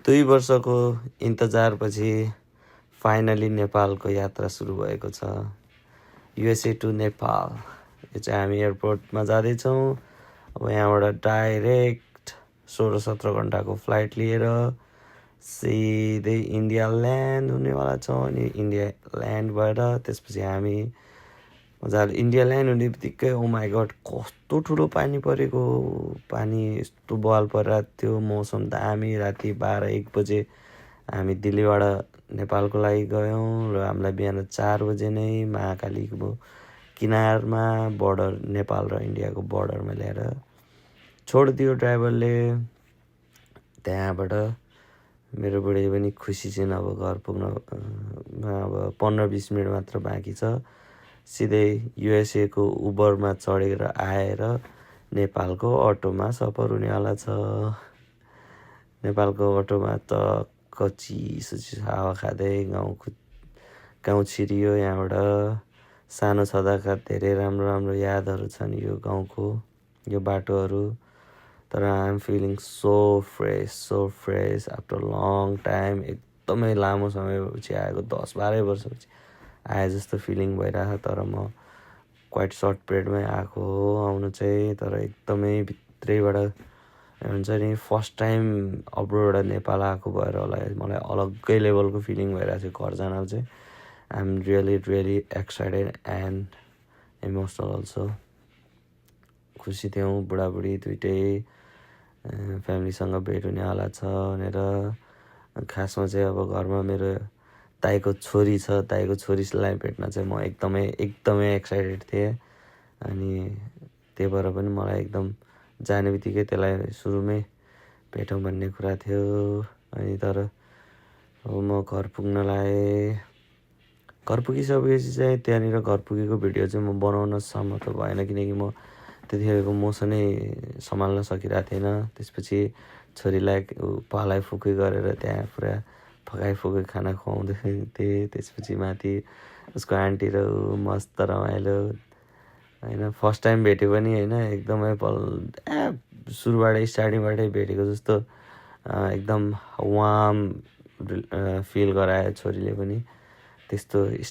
2 वर्षको इन्तजारपछि फाइनली नेपालको यात्रा सुरु भएको छ। USA to Nepal. यो चाहिँ हामी एयरपोर्टमा जाँदैछौँ। अब यहाँबाट डाइरेक्ट 16-17 घन्टाको फ्लाइट लिएर सिधै इन्डिया ल्यान्ड हुनेवाला छौँ। अनि इन्डिया ल्यान्ड भएर त्यसपछि हामी मजाले इन्डिया ल्यान्ड हुने बित्तिकै ओ माई गड कस्तो ठुलो पानी परेको। पानी यस्तो बवाल परिरहेको थियो। मौसम दामी। राति 12-1 बजे हामी दिल्लीबाट नेपालको लागि गयौँ र हामीलाई बिहान 4 बजे नै महाकालीको किनारमा बोर्डर नेपाल र इन्डियाको बोर्डरमा ल्याएर छोडिदियो ड्राइभरले। त्यहाँबाट मेरो बुढी पनि खुसी छिन्। अब घर पुग्न अब 15-20 मिनट मात्र बाँकी छ। सिधै युएसएको उबरमा चढेर आएर नेपालको अटोमा सफर हुनेवाला छ। नेपालको अटोमा त चिसो हावा खाँदै गाउँ छिरियो। यहाँबाट सानो छँदाका धेरै राम्रो यादहरू छन् यो गाउँको, यो बाटोहरू। तर I am feeling so fresh after long time. एकदमै लामो समयपछि आएको, 10-12 वर्षपछि आए जस्तो फिलिङ भइरहेको। तर म क्वाइट सर्ट पिरियडमै आएको हो आउनु चाहिँ। तर एकदमै भित्रैबाट हुन्छ नि फर्स्ट टाइम अब्रोडबाट नेपाल आएको भएर होला मलाई अलग्गै लेभलको फिलिङ भइरहेको थियो घर जान चाहिँ। I am really excited and emotional also. खुसी थियौँ बुढाबुढी दुइटै फ्यामिलीसँग भेट हुनेवाला छ भनेर। खासमा चाहिँ अब घरमा मेरो दाइको छोरी छ। दाइको छोरीलाई भेट्न चाहिँ म एकदमै एक्साइटेड थिएँ। अनि त्यही भएर पनि मलाई एकदम जाने बित्तिकै त्यसलाई सुरुमै भेटौँ भन्ने कुरा थियो। अनि तर अब म घर पुग्न लागेँ। घर पुगिसकेपछि चाहिँ त्यहाँनिर घर पुगेको भिडियो चाहिँ म बनाउनसम्म त भएन, किनकि म त्यतिखेरको मोसनै सम्हाल्न सकिरहेको थिएन। त्यसपछि छोरीलाई पालाई फुकी गरेर त्यहाँ पुरा फकाइ खाना खुवाउँदै थिएँ। त्यसपछि माथि उसको आन्टी र मस्त रमाइलो होइन। फर्स्ट टाइम भेट्यो पनि होइन, एकदमै स्टार्टिङबाटै भेटेको जस्तो एकदम वार्म फिल गरायो छोरीले पनि। त्यस्तो